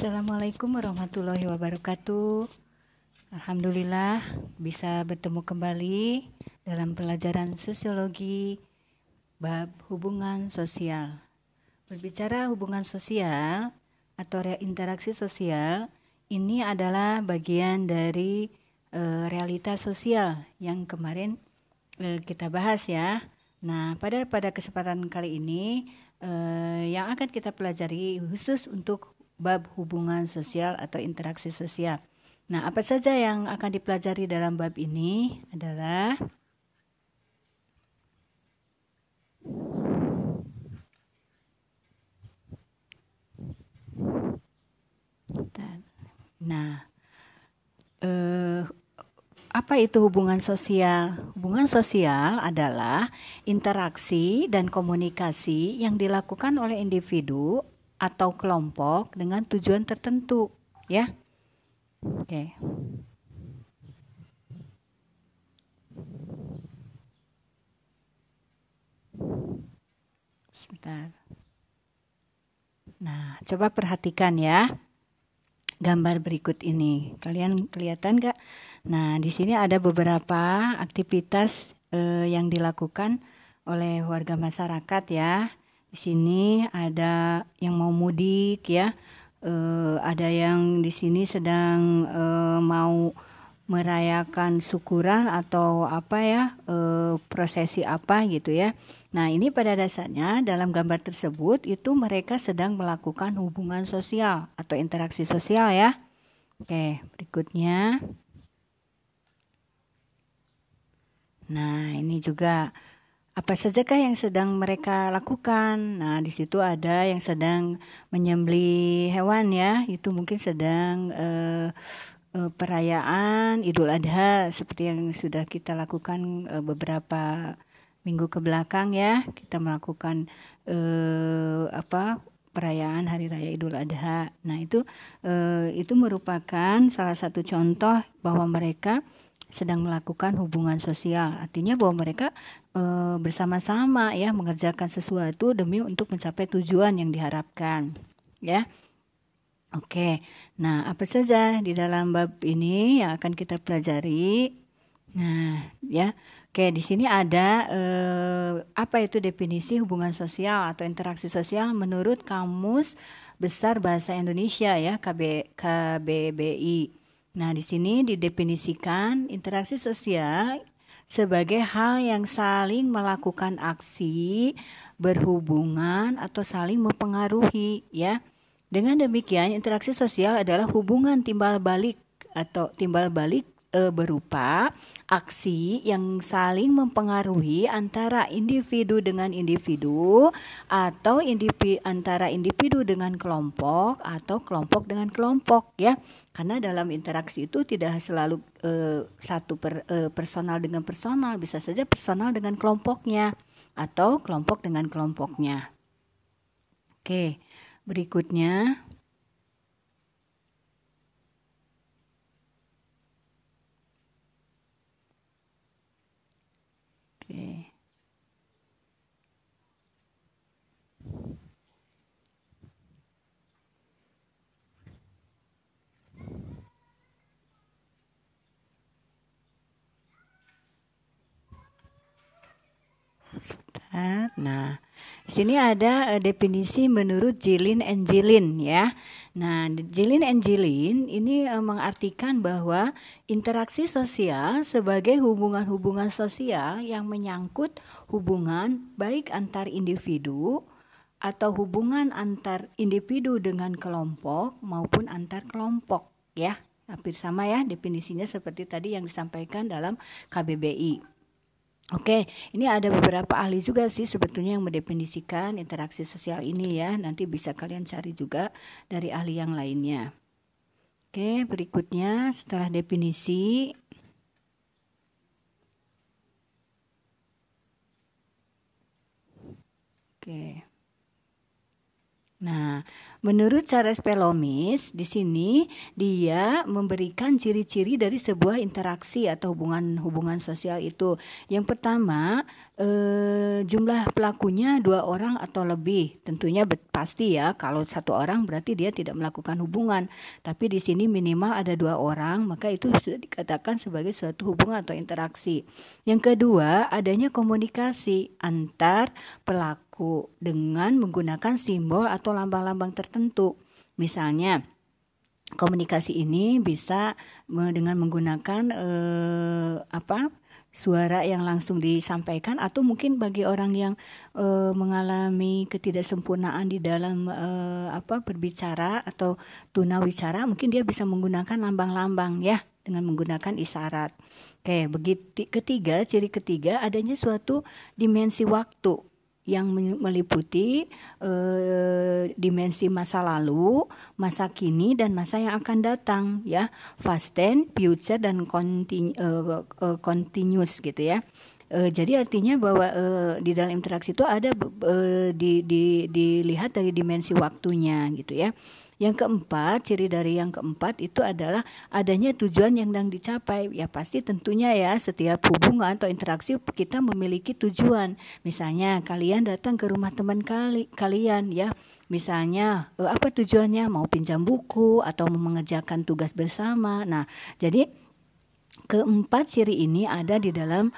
Assalamualaikum warahmatullahi wabarakatuh. Alhamdulillah bisa bertemu kembali dalam pelajaran sosiologi bab hubungan sosial. Berbicara hubungan sosial atau interaksi sosial, ini adalah bagian dari realitas sosial yang kemarin kita bahas ya. Nah, pada kesempatan kali ini yang akan kita pelajari khusus untuk bab hubungan sosial atau interaksi sosial. Nah, apa saja yang akan dipelajari dalam bab ini adalah apa itu hubungan sosial? Hubungan sosial adalah interaksi dan komunikasi yang dilakukan oleh individu atau kelompok dengan tujuan tertentu, ya. Oke. Sebentar. Nah, coba perhatikan ya gambar berikut ini. Kalian kelihatan nggak? Nah, di sini ada beberapa aktivitas yang dilakukan oleh warga masyarakat ya. Di sini ada yang mau mudik ya, ada yang di sini sedang mau merayakan syukuran atau apa ya, prosesi apa gitu ya. Nah, ini pada dasarnya dalam gambar tersebut itu mereka sedang melakukan hubungan sosial atau interaksi sosial ya. Oke, berikutnya. Nah, ini juga apa sajakah yang sedang mereka lakukan? Nah, di situ ada yang sedang menyembelih hewan ya, itu mungkin sedang perayaan Idul Adha seperti yang sudah kita lakukan beberapa minggu ke belakang ya. Kita melakukan perayaan Hari Raya Idul Adha. Nah, itu merupakan salah satu contoh bahwa mereka sedang melakukan hubungan sosial. Artinya bahwa mereka bersama-sama ya mengerjakan sesuatu demi untuk mencapai tujuan yang diharapkan. Ya. Oke. Nah, apa saja di dalam bab ini yang akan kita pelajari? Nah, ya. Oke, di sini ada apa itu definisi hubungan sosial atau interaksi sosial menurut Kamus Besar Bahasa Indonesia ya, KBBI. Nah, di sini didefinisikan interaksi sosial sebagai hal yang saling melakukan aksi, berhubungan atau saling mempengaruhi ya. Dengan demikian, interaksi sosial adalah hubungan timbal balik atau timbal balik berupa aksi yang saling mempengaruhi antara individu dengan individu atau antara individu dengan kelompok atau kelompok dengan kelompok ya. Karena dalam interaksi itu tidak selalu personal dengan personal, bisa saja personal dengan kelompoknya atau kelompok dengan kelompoknya. Oke, berikutnya. Oke. Nah, di sini ada definisi menurut Jilin and Jilin ya. Nah, Jilin and Jilin ini mengartikan bahwa interaksi sosial sebagai hubungan-hubungan sosial yang menyangkut hubungan baik antar individu atau hubungan antar individu dengan kelompok maupun antar kelompok ya. Hampir sama ya definisinya seperti tadi yang disampaikan dalam KBBI. Oke, ini ada beberapa ahli juga sih sebetulnya yang mendefinisikan interaksi sosial ini ya. Nanti bisa kalian cari juga dari ahli yang lainnya. Oke, berikutnya setelah definisi. Oke. Nah, menurut Charles Pellomis, di sini dia memberikan ciri-ciri dari sebuah interaksi atau hubungan sosial itu. Yang pertama, jumlah pelakunya 2 orang atau lebih. Tentunya pasti ya, kalau 1 orang berarti dia tidak melakukan hubungan. Tapi di sini minimal ada 2 orang, maka itu sudah dikatakan sebagai suatu hubungan atau interaksi. Yang kedua, adanya komunikasi antar pelaku dengan menggunakan simbol atau lambang-lambang tertentu. Misalnya, komunikasi ini bisa dengan menggunakan suara yang langsung disampaikan, atau mungkin bagi orang yang mengalami ketidaksempurnaan di dalam berbicara atau tunawicara, mungkin dia bisa menggunakan lambang-lambang ya, dengan menggunakan isyarat. Oke, begitu. Ciri ketiga adanya suatu dimensi waktu yang meliputi dimensi masa lalu, masa kini, dan masa yang akan datang ya, past tense, future, dan continuous gitu ya. Jadi artinya bahwa di dalam interaksi itu ada dilihat dari dimensi waktunya gitu ya. Yang keempat, ciri dari yang keempat itu adalah adanya tujuan yang sedang dicapai. Ya pasti tentunya ya, setiap hubungan atau interaksi kita memiliki tujuan. Misalnya kalian datang ke rumah teman kalian ya. Misalnya apa tujuannya? Mau pinjam buku atau mau mengerjakan tugas bersama. Nah, jadi keempat ciri ini ada di dalam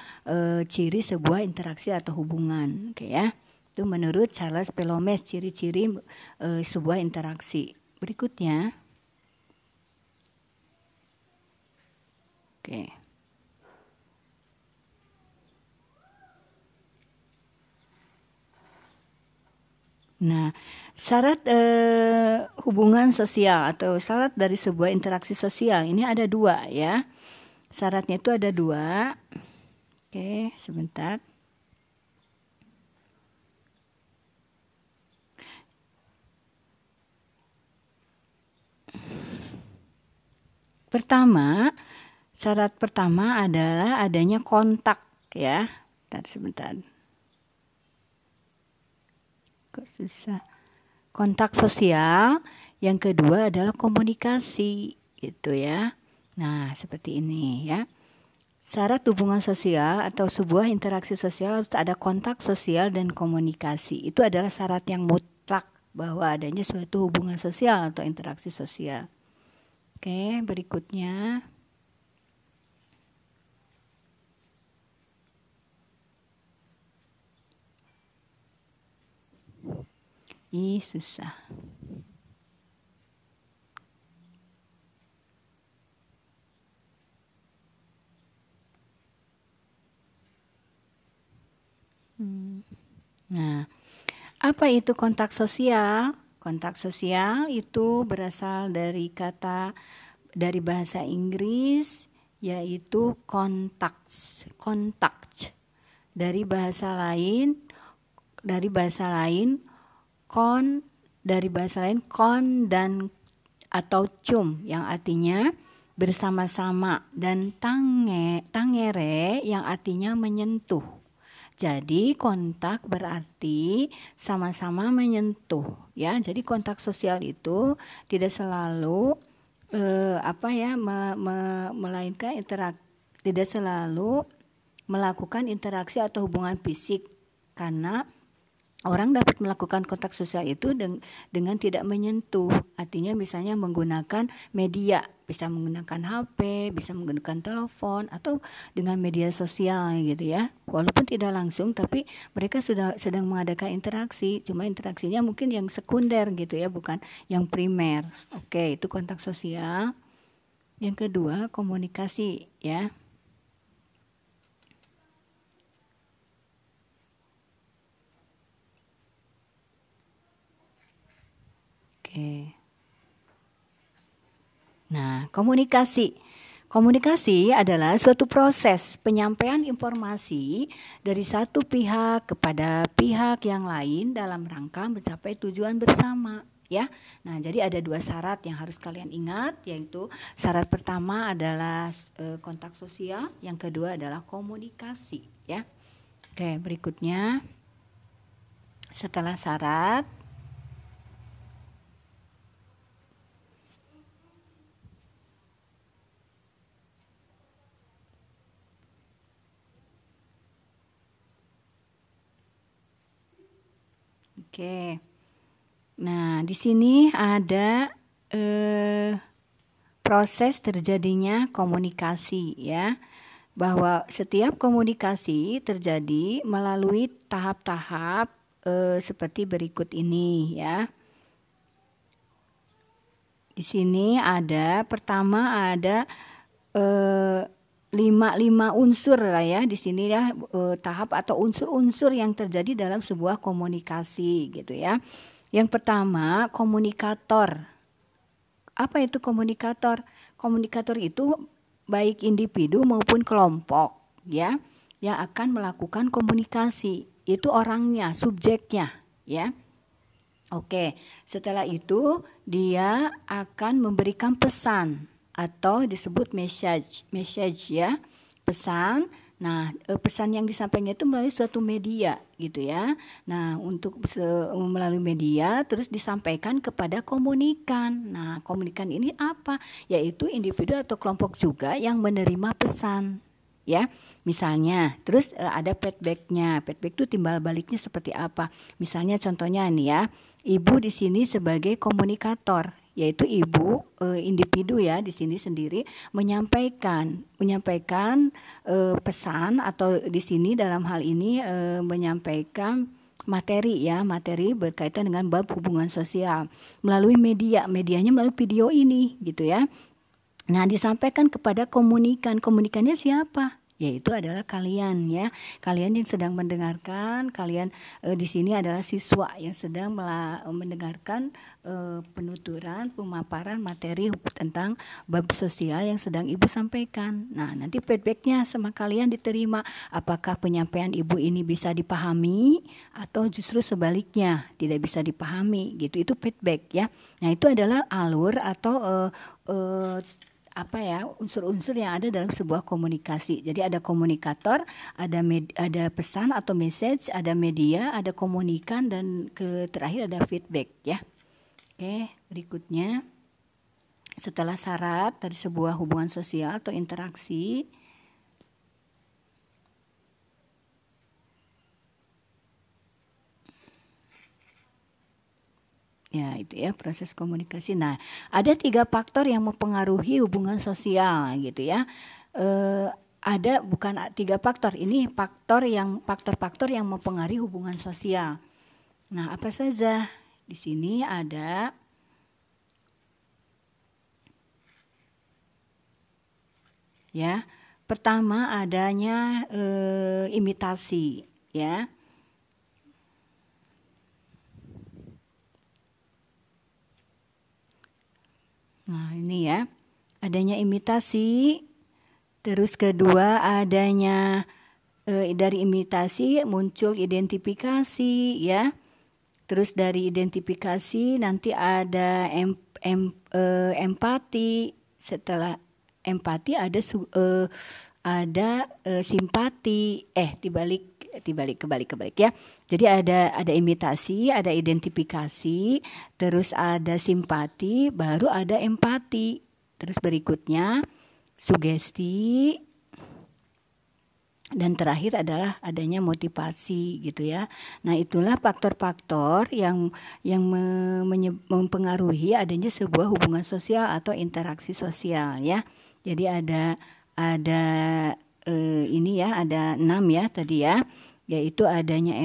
ciri sebuah interaksi atau hubungan. Oke ya. Itu menurut Charles Pellomes, ciri-ciri sebuah interaksi. Berikutnya. Oke. Nah, syarat hubungan sosial atau syarat dari sebuah interaksi sosial ini ada 2 ya. Syaratnya itu ada 2. Oke, sebentar. Pertama, syarat pertama adalah adanya kontak ya. Sebentar. Kok susah. Kontak sosial. Yang kedua adalah komunikasi gitu ya. Nah, seperti ini ya. Syarat hubungan sosial atau sebuah interaksi sosial harus ada kontak sosial dan komunikasi. Itu adalah syarat yang mutlak bahwa adanya suatu hubungan sosial atau interaksi sosial. Oke, berikutnya. Susah. Nah, apa itu kontak sosial? Kontak sosial itu berasal dari kata dari bahasa Inggris yaitu contacts. Dari bahasa lain kon dan atau cum yang artinya bersama-sama, dan tangere yang artinya menyentuh. Jadi kontak berarti sama-sama menyentuh ya. Jadi kontak sosial itu tidak selalu melainkan tidak selalu melakukan interaksi atau hubungan fisik, karena orang dapat melakukan kontak sosial itu dengan tidak menyentuh. Artinya misalnya menggunakan media, bisa menggunakan HP, bisa menggunakan telepon, atau dengan media sosial gitu ya. Walaupun tidak langsung, tapi mereka sedang mengadakan interaksi. Cuma interaksinya mungkin yang sekunder gitu ya, bukan yang primer. Oke, itu kontak sosial. Yang kedua, komunikasi ya. Oke. Nah, komunikasi adalah suatu proses penyampaian informasi dari satu pihak kepada pihak yang lain dalam rangka mencapai tujuan bersama ya. Nah, jadi ada 2 syarat yang harus kalian ingat, yaitu syarat pertama adalah kontak sosial, yang kedua adalah komunikasi ya. Oke, berikutnya setelah syarat Oke. Nah, di sini ada proses terjadinya komunikasi ya. Bahwa setiap komunikasi terjadi melalui tahap-tahap seperti berikut ini ya. Di sini ada pertama ada lima unsur lah ya di sini ya, tahap atau unsur-unsur yang terjadi dalam sebuah komunikasi gitu ya. Yang pertama komunikator. Apa itu komunikator? Komunikator itu baik individu maupun kelompok ya yang akan melakukan komunikasi. Itu orangnya, subjeknya ya. Oke, setelah itu dia akan memberikan pesan atau disebut message ya, pesan. Nah, pesan yang disampaikan itu melalui suatu media gitu ya. Nah, untuk melalui media terus disampaikan kepada komunikan. Nah, komunikan ini apa? Yaitu individu atau kelompok juga yang menerima pesan. Ya, misalnya, terus ada feedbacknya. Feedback itu timbal baliknya seperti apa? Misalnya contohnya nih ya, ibu di sini sebagai komunikator, yaitu ibu individu ya di sini sendiri menyampaikan pesan atau di sini dalam hal ini menyampaikan materi ya, materi berkaitan dengan bab hubungan sosial melalui medianya melalui video ini gitu ya. Nah, disampaikan kepada komunikannya siapa? Yaitu adalah kalian ya. Kalian yang sedang mendengarkan, kalian di sini adalah siswa yang sedang mendengarkan penuturan, pemaparan materi tentang bab sosial yang sedang Ibu sampaikan. Nah, nanti feedbacknya sama kalian diterima. Apakah penyampaian Ibu ini bisa dipahami atau justru sebaliknya tidak bisa dipahami gitu. Itu feedback ya. Nah, itu adalah alur atau unsur-unsur yang ada dalam sebuah komunikasi. Jadi ada komunikator, ada pesan atau message, ada media, ada komunikan, dan terakhir ada feedback ya. Oke, berikutnya setelah syarat dari sebuah hubungan sosial atau interaksi, ya itu ya proses komunikasi. Nah, ada 3 faktor yang mempengaruhi hubungan sosial gitu ya. Ada bukan 3 faktor, ini faktor-faktor yang mempengaruhi hubungan sosial. Nah, apa saja? Di sini ada ya. Pertama adanya imitasi ya. Nah, ini ya. Adanya imitasi. Terus kedua adanya dari imitasi muncul identifikasi ya. Terus dari identifikasi nanti ada empati. Setelah empati ada simpati. Kebalik ya. Jadi ada imitasi, ada identifikasi, terus ada simpati, baru ada empati. Terus berikutnya sugesti, dan terakhir adalah adanya motivasi gitu ya. Nah, itulah faktor-faktor yang mempengaruhi adanya sebuah hubungan sosial atau interaksi sosial ya. Jadi ada ini ya, ada 6 ya tadi ya. Yaitu adanya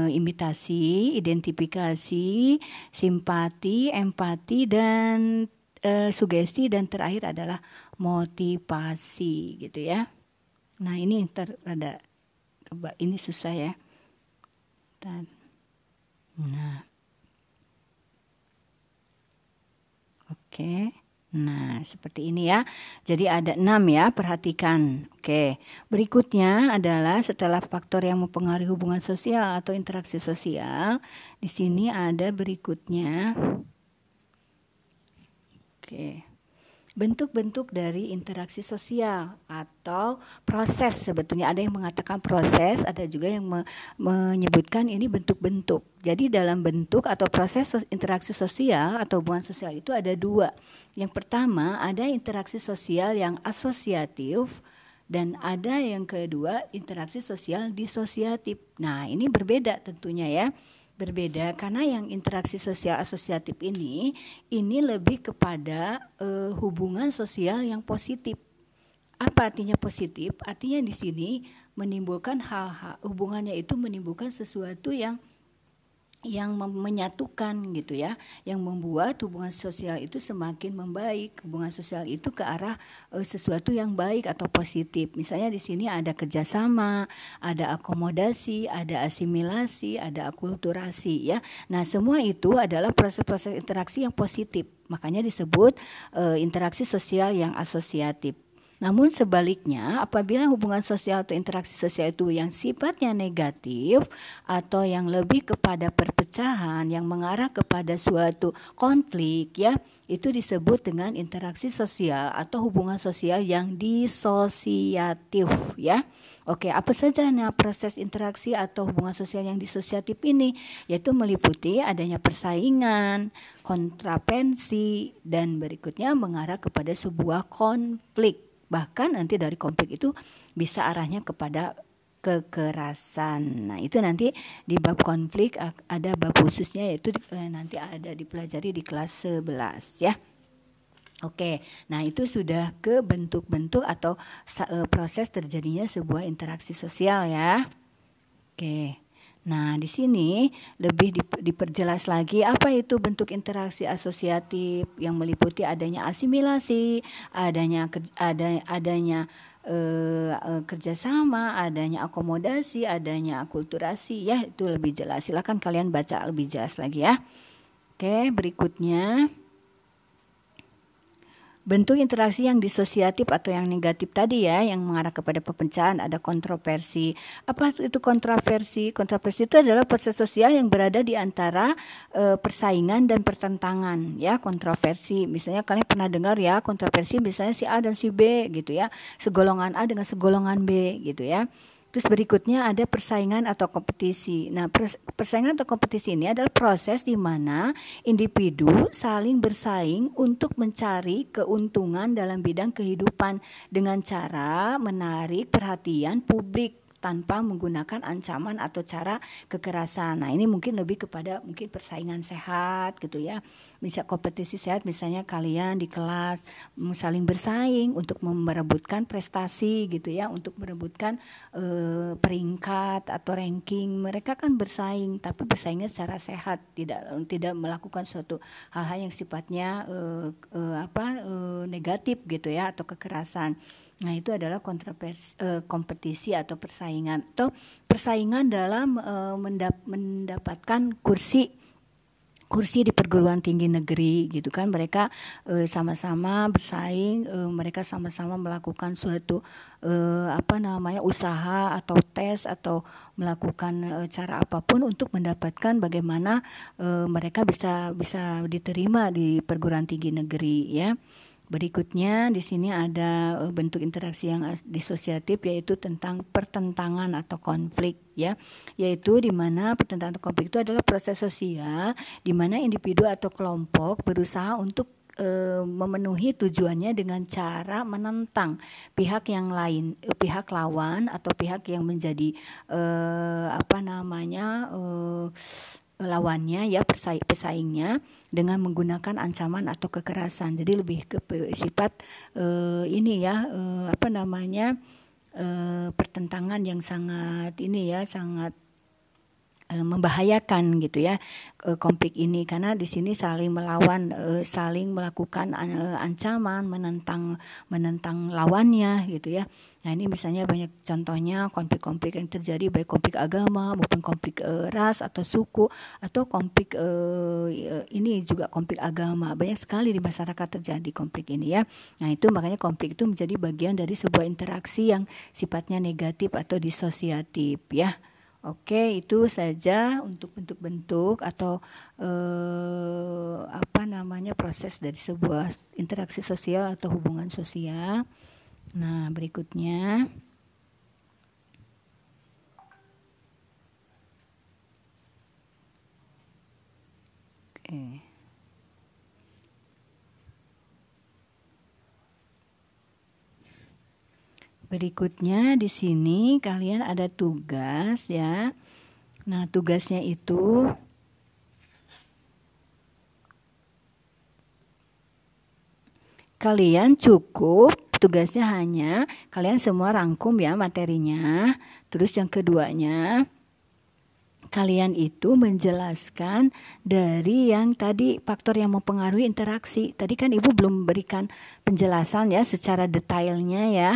imitasi, identifikasi, simpati, empati, dan sugesti, dan terakhir adalah motivasi gitu ya. Nah, ini ini susah ya. Nah, oke. Nah, seperti ini ya. Jadi ada 6 ya, perhatikan. Oke. Berikutnya adalah setelah faktor yang mempengaruhi hubungan sosial atau interaksi sosial, di sini ada berikutnya. Oke. Bentuk-bentuk dari interaksi sosial atau proses, sebetulnya ada yang mengatakan proses, ada juga yang menyebutkan ini bentuk-bentuk. Jadi dalam bentuk atau proses interaksi sosial atau hubungan sosial itu ada 2. Yang pertama ada interaksi sosial yang asosiatif, dan ada yang kedua interaksi sosial disosiatif. Nah, ini berbeda tentunya ya. Berbeda karena yang interaksi sosial asosiatif ini lebih kepada hubungan sosial yang positif. Apa artinya positif? Artinya di sini menimbulkan hal-hal, hubungannya itu menimbulkan sesuatu yang menyatukan gitu ya, yang membuat hubungan sosial itu semakin membaik. Hubungan sosial itu ke arah sesuatu yang baik atau positif. Misalnya di sini ada kerjasama, ada akomodasi, ada asimilasi, ada akulturasi ya. Nah semua itu adalah proses-proses interaksi yang positif. Makanya disebut interaksi sosial yang asosiatif. Namun sebaliknya, apabila hubungan sosial atau interaksi sosial itu yang sifatnya negatif atau yang lebih kepada perpecahan, yang mengarah kepada suatu konflik ya, itu disebut dengan interaksi sosial atau hubungan sosial yang disosiatif ya. Oke, apa saja proses interaksi atau hubungan sosial yang disosiatif ini? Yaitu meliputi adanya persaingan, kontravensi, dan berikutnya mengarah kepada sebuah konflik. Bahkan nanti dari konflik itu bisa arahnya kepada kekerasan. Nah itu nanti di bab konflik ada bab khususnya, yaitu nanti ada dipelajari di kelas 11 ya. Oke, nah itu sudah ke bentuk-bentuk atau proses terjadinya sebuah interaksi sosial ya. Oke. Nah, di sini lebih diperjelas lagi apa itu bentuk interaksi asosiatif yang meliputi adanya asimilasi, adanya kerjasama, adanya akomodasi, adanya akulturasi ya, itu lebih jelas. Silakan kalian baca lebih jelas lagi ya. Oke, berikutnya bentuk interaksi yang disosiatif atau yang negatif tadi ya, yang mengarah kepada perpecahan, ada kontroversi. Apa itu kontroversi? Kontroversi itu adalah proses sosial yang berada di antara persaingan dan pertentangan ya, kontroversi. Misalnya kalian pernah dengar ya, kontroversi misalnya si A dan si B gitu ya, segolongan A dengan segolongan B gitu ya. Terus berikutnya ada persaingan atau kompetisi. Nah, persaingan atau kompetisi ini adalah proses di mana individu saling bersaing untuk mencari keuntungan dalam bidang kehidupan dengan cara menarik perhatian publik tanpa menggunakan ancaman atau cara kekerasan. Nah, ini mungkin lebih kepada mungkin persaingan sehat gitu ya. Bisa kompetisi sehat, misalnya kalian di kelas saling bersaing untuk merebutkan prestasi gitu ya, untuk merebutkan peringkat atau ranking. Mereka kan bersaing, tapi bersaingnya secara sehat, tidak melakukan suatu hal-hal yang sifatnya negatif gitu ya, atau kekerasan. Nah, itu adalah kompetisi atau persaingan, atau persaingan dalam mendapatkan kursi di perguruan tinggi negeri gitu kan. Mereka sama-sama bersaing, mereka sama-sama melakukan suatu usaha atau tes atau melakukan cara apapun untuk mendapatkan bagaimana mereka bisa diterima di perguruan tinggi negeri ya. Berikutnya di sini ada bentuk interaksi yang disosiatif, yaitu tentang pertentangan atau konflik ya, yaitu di mana pertentangan atau konflik itu adalah proses sosial di mana individu atau kelompok berusaha untuk memenuhi tujuannya dengan cara menentang pihak yang lain, pihak lawan atau pihak yang menjadi lawannya ya, pesaingnya, dengan menggunakan ancaman atau kekerasan. Jadi lebih ke sifat pertentangan yang sangat sangat membahayakan gitu ya, konflik ini, karena di sini saling melawan, saling melakukan ancaman, menentang lawannya gitu ya. Nah, ini misalnya banyak contohnya konflik-konflik yang terjadi, baik konflik agama maupun konflik ras atau suku, atau konflik ini juga konflik agama. Banyak sekali di masyarakat terjadi konflik ini ya. Nah, itu makanya konflik itu menjadi bagian dari sebuah interaksi yang sifatnya negatif atau disosiatif ya. Oke, itu saja untuk bentuk-bentuk atau proses dari sebuah interaksi sosial atau hubungan sosial. Nah, berikutnya Berikutnya di sini kalian ada tugas ya. Nah, tugasnya itu kalian cukup tugasnya hanya kalian semua rangkum ya materinya. Terus yang keduanya, kalian itu menjelaskan dari yang tadi faktor yang mempengaruhi interaksi. Tadi kan Ibu belum berikan penjelasan ya secara detailnya ya.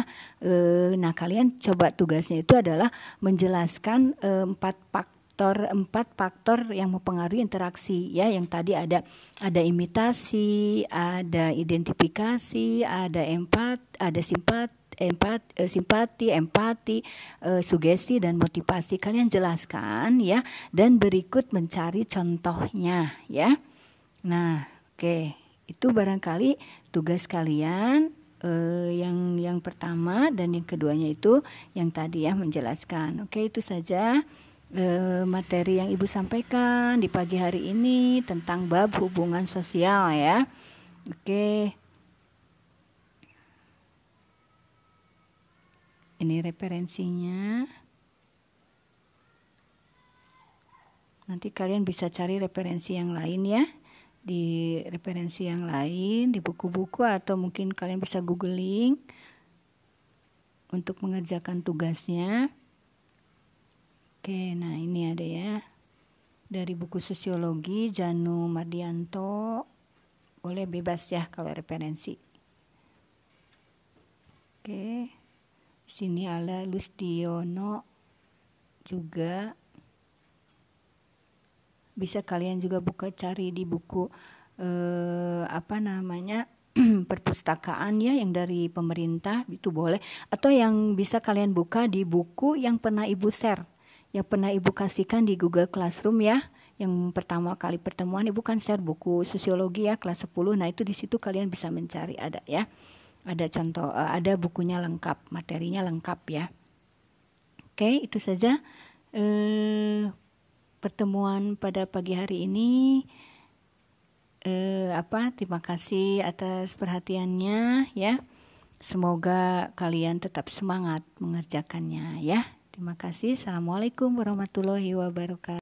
Nah, kalian coba tugasnya itu adalah menjelaskan empat faktor yang mempengaruhi interaksi ya. Yang tadi ada imitasi, ada identifikasi, ada simpati, empati, sugesti dan motivasi. Kalian jelaskan ya, dan berikut mencari contohnya ya. Nah, oke. Itu barangkali tugas kalian yang pertama, dan yang keduanya itu yang tadi ya, menjelaskan. Oke, itu saja materi yang Ibu sampaikan di pagi hari ini tentang bab hubungan sosial ya. Oke. Ini referensinya. Nanti kalian bisa cari referensi yang lain ya. Di referensi yang lain, di buku-buku, atau mungkin kalian bisa googling untuk mengerjakan tugasnya. Oke, nah ini ada ya. Dari buku sosiologi, Janu Mardianto. Boleh bebas ya kalau referensi. Oke. Sini ada Lustiono juga. Bisa kalian juga buka cari di buku perpustakaan ya, yang dari pemerintah itu boleh, atau yang bisa kalian buka di buku yang pernah Ibu share, yang pernah Ibu kasihkan di Google Classroom ya. Yang pertama kali pertemuan Ibu kan share buku sosiologi ya kelas 10. Nah, itu di situ kalian bisa mencari, ada ya. Ada contoh, ada bukunya lengkap, materinya lengkap ya. Oke, itu saja pertemuan pada pagi hari ini. Terima kasih atas perhatiannya ya. Semoga kalian tetap semangat mengerjakannya ya. Terima kasih. Assalamualaikum warahmatullahi wabarakatuh.